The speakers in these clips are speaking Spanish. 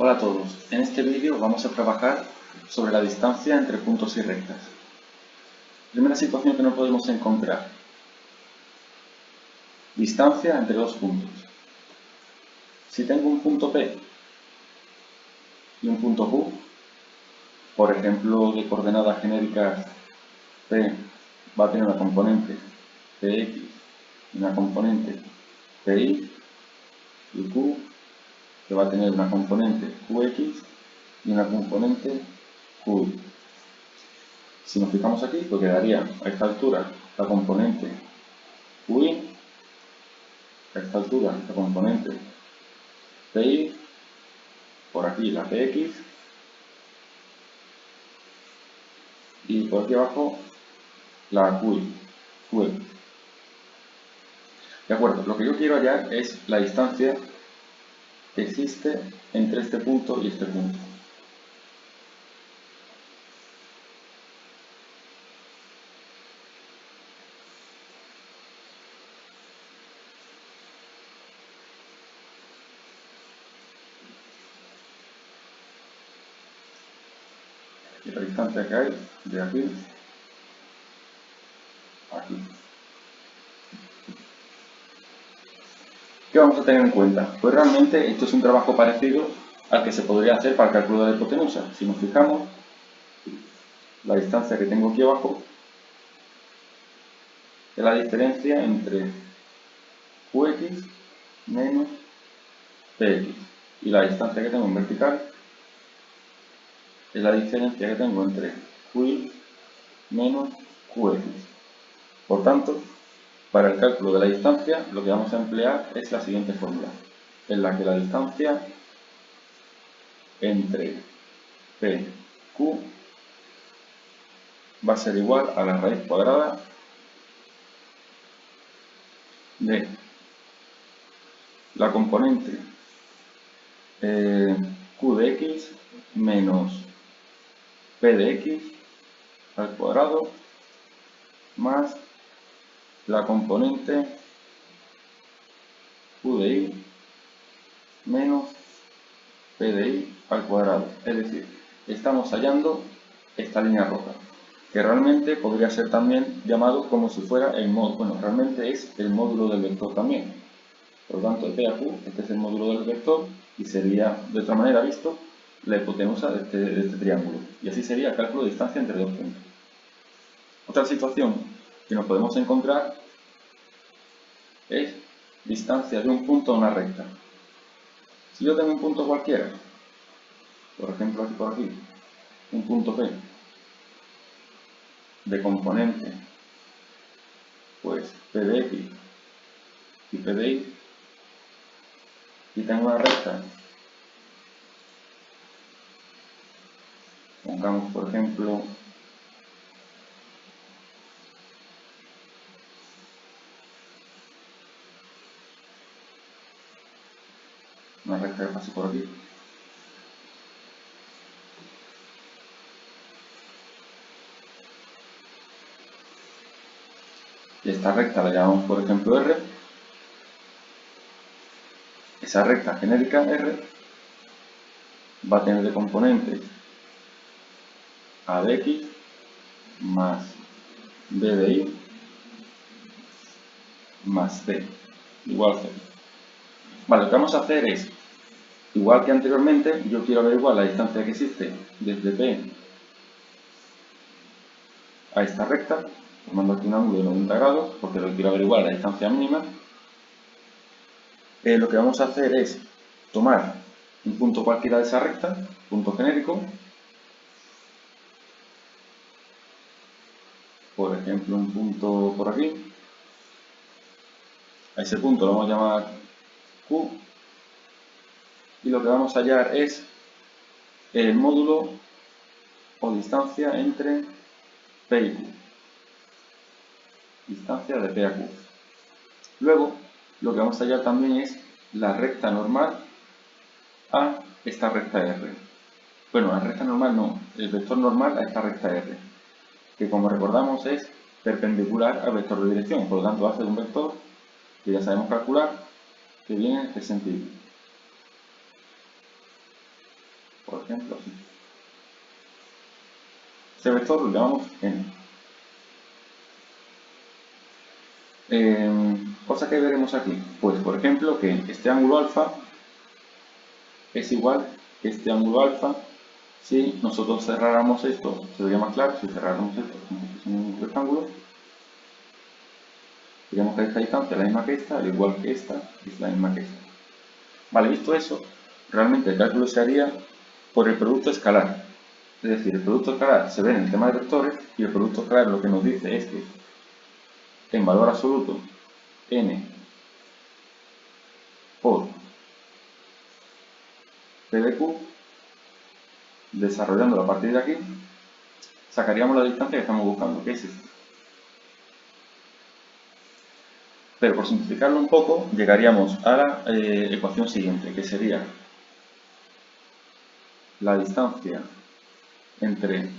Hola a todos, en este vídeo vamos a trabajar sobre la distancia entre puntos y rectas. Primera situación que no podemos encontrar. Distancia entre dos puntos. Si tengo un punto P y un punto Q, por ejemplo de coordenadas genéricas P va a tener una componente Px y una componente Pi, y Q que va a tener una componente Qx y una componente Qy. Si nos fijamos aquí, pues quedaría a esta altura la componente Qy, a esta altura la componente Pi, por aquí la Px y por aquí abajo la Qx. De acuerdo, lo que yo quiero hallar es la distancia que existe entre este punto y este punto. Y la distancia que hay de aquí a aquí. ¿Qué vamos a tener en cuenta? Pues realmente esto es un trabajo parecido al que se podría hacer para el cálculo de la hipotenusa. Si nos fijamos, la distancia que tengo aquí abajo es la diferencia entre Qx menos Px. Y la distancia que tengo en vertical es la diferencia que tengo entre Qy menos Qx. Por tanto, para el cálculo de la distancia, lo que vamos a emplear es la siguiente fórmula, en la que la distancia entre PQ va a ser igual a la raíz cuadrada de la componente Q de x menos P de x al cuadrado más la componente Q de y menos P de y al cuadrado. Es decir, estamos hallando esta línea roja, que realmente podría ser también llamado como si fuera el módulo. Bueno, realmente es el módulo del vector también. Por lo tanto, de P a Q, este es el módulo del vector y sería, de otra manera visto, la hipotenusa de este triángulo. Y así sería el cálculo de distancia entre dos puntos. Otra situación que nos podemos encontrar es distancia de un punto a una recta. Si yo tengo un punto cualquiera, por ejemplo aquí por aquí, un punto P, de componente, pues P de x y P de y, y tengo una recta, pongamos por ejemplo una recta que pase por aquí. Y esta recta la llamamos por ejemplo R. Esa recta genérica R va a tener de componentes A de x más B de y más C igual a 0. Vale, lo que vamos a hacer es, igual que anteriormente, yo quiero averiguar la distancia que existe desde P a esta recta, formando aquí un ángulo de 90 grados, porque lo quiero averiguar la distancia mínima. Lo que vamos a hacer es tomar un punto cualquiera de esa recta, punto genérico, por ejemplo un punto por aquí, a ese punto lo vamos a llamar Q, y lo que vamos a hallar es el módulo o distancia entre P y Q, distancia de P a Q. Luego, lo que vamos a hallar también es la recta normal a esta recta R. Bueno, la recta normal no, el vector normal a esta recta R, que como recordamos es perpendicular al vector de dirección, por lo tanto va a ser un vector que ya sabemos calcular, que viene en este sentido. ejemplo, así. Este vector lo llamamos n. Cosa que veremos aquí, pues por ejemplo que este ángulo alfa es igual que este ángulo alfa si nosotros cerráramos esto, se vería más claro si cerráramos esto como si fuese un rectángulo. Diríamos que esta distancia es la misma que esta, al igual que esta es la misma que esta. Vale, visto eso, realmente el cálculo se haría por el producto escalar. Es decir, el producto escalar se ve en el tema de vectores y el producto escalar lo que nos dice es que en valor absoluto n por p de q, desarrollándolo a partir de aquí, sacaríamos la distancia que estamos buscando, que es esta. Pero por simplificarlo un poco, llegaríamos a la ecuación siguiente, que sería la distancia entre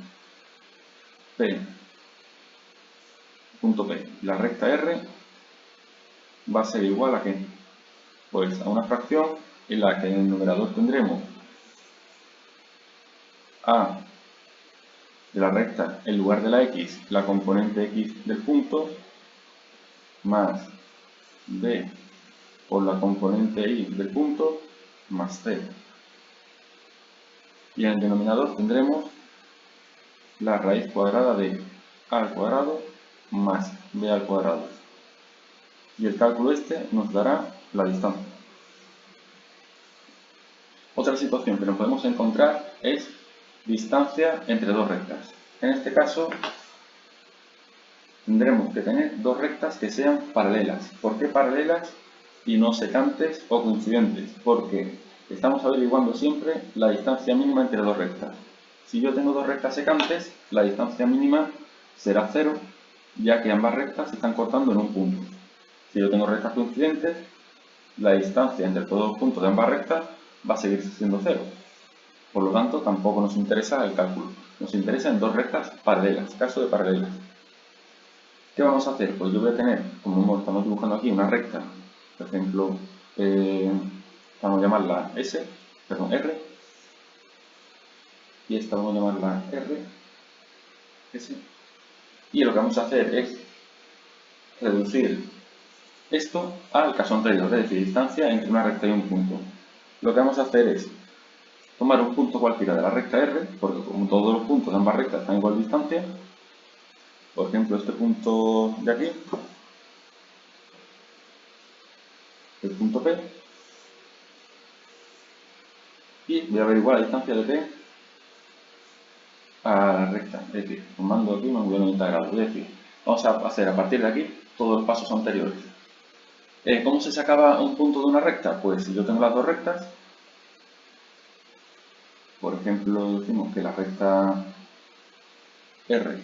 punto P y la recta R va a ser igual a ¿qué? Pues a una fracción en la que en el numerador tendremos a de la recta en lugar de la x, la componente x del punto, más b por la componente y del punto, más c. Y en el denominador tendremos la raíz cuadrada de a al cuadrado más b al cuadrado. Y el cálculo este nos dará la distancia. Otra situación que nos podemos encontrar es distancia entre dos rectas. En este caso tendremos que tener dos rectas que sean paralelas. ¿Por qué paralelas y no secantes o coincidentes? Porque estamos averiguando siempre la distancia mínima entre dos rectas. Si yo tengo dos rectas secantes, la distancia mínima será 0, ya que ambas rectas se están cortando en un punto. Si yo tengo rectas coincidentes, la distancia entre todos los puntos de ambas rectas va a seguir siendo 0. Por lo tanto, tampoco nos interesa el cálculo. Nos interesa en dos rectas paralelas, caso de paralelas. ¿Qué vamos a hacer? Pues yo voy a tener, como estamos dibujando aquí, una recta, por ejemplo, vamos a llamarla R, y esta vamos a llamarla S, y lo que vamos a hacer es reducir esto al caso anterior, es decir, distancia entre una recta y un punto. Lo que vamos a hacer es tomar un punto cualquiera de la recta R, porque como todos los puntos de ambas rectas están a igual distancia, por ejemplo, este punto de aquí, el punto P, y voy a averiguar la distancia de P a la recta, es decir, tomando aquí un ángulo de 90 grados, es decir, vamos a hacer a partir de aquí todos los pasos anteriores. ¿Cómo se sacaba un punto de una recta? Pues si yo tengo las dos rectas, por ejemplo, decimos que la recta R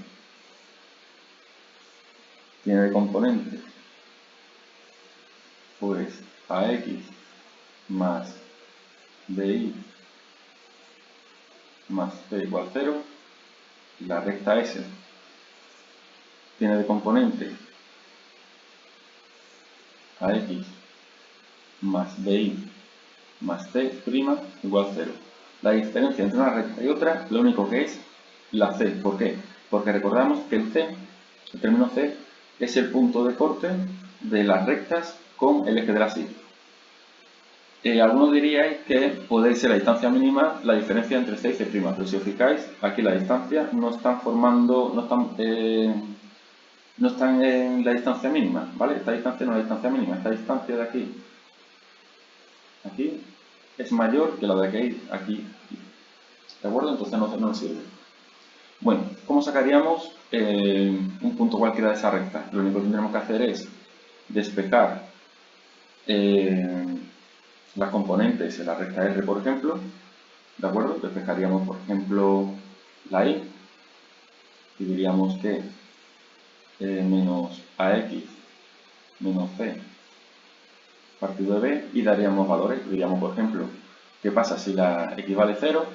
tiene de componente pues AX más BI más P igual 0, la recta S tiene de componente AX más BI más C' igual 0. La diferencia entre una recta y otra, lo único que es la C. ¿Por qué? Porque recordamos que el término C, es el punto de corte de las rectas con el eje de la Y. Algunos diríais que puede ser la distancia mínima la diferencia entre C y C', pero si os fijáis, aquí la distancia no están en la distancia mínima, ¿vale? Esta distancia no es la distancia mínima, esta distancia de aquí es mayor que la de aquí. ¿De acuerdo? Entonces no nos sirve. Bueno, ¿cómo sacaríamos un punto cualquiera de esa recta? Lo único que tendremos que hacer es despejar las componentes en la recta R, por ejemplo, ¿de acuerdo? Despejaríamos, por ejemplo, la Y y diríamos que menos AX menos C partido de B y daríamos valores. Diríamos, por ejemplo, ¿qué pasa si la X vale 0?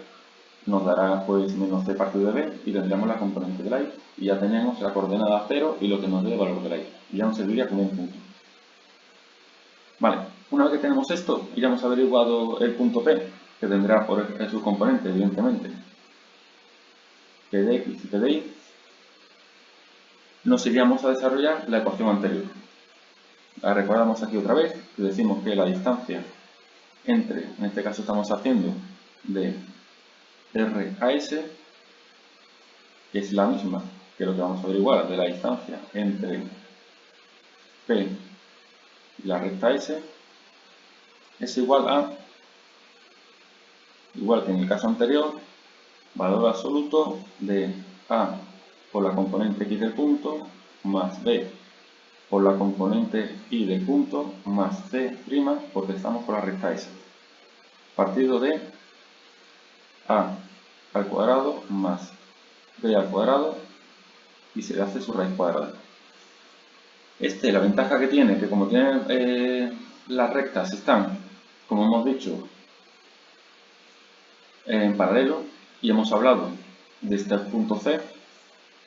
Nos dará pues menos C partido de B y tendríamos la componente de la Y y ya tenemos la coordenada 0 y lo que nos dé el valor de la Y. Y ya nos serviría como un punto. Vale, una vez que tenemos esto y ya hemos averiguado el punto P, que tendrá por sus componentes, evidentemente, p de x y p de y, nos iríamos a desarrollar la ecuación anterior. La recordamos aquí otra vez, que decimos que la distancia entre, en este caso estamos haciendo de R a S, que es la misma que lo que vamos a averiguar de la distancia entre P y la recta S, es igual a, igual que en el caso anterior, valor absoluto de A por la componente X del punto más B por la componente Y del punto más C' porque estamos por la recta S. Partido de A al cuadrado más B al cuadrado y se le hace su raíz cuadrada. La ventaja que tiene, que como las rectas están, como hemos dicho, en paralelo y hemos hablado de este punto C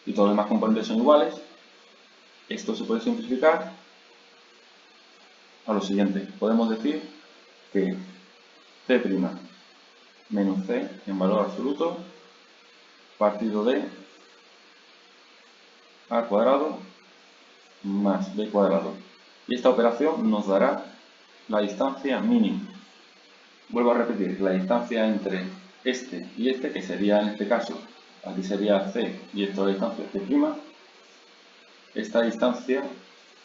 y todos los demás componentes son iguales, esto se puede simplificar a lo siguiente. Podemos decir que C' menos C en valor absoluto partido de A cuadrado más B cuadrado. Y esta operación nos dará la distancia mínima. Vuelvo a repetir, la distancia entre este y este, que sería en este caso, aquí sería C y esto es la distancia C', esta distancia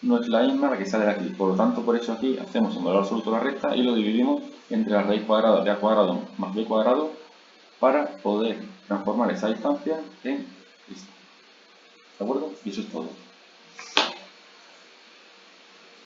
no es la misma la que sale de aquí. Por lo tanto, por eso aquí hacemos el valor absoluto de la recta y lo dividimos entre la raíz cuadrada de A cuadrado más B cuadrado para poder transformar esa distancia en esta. ¿De acuerdo? Y eso es todo.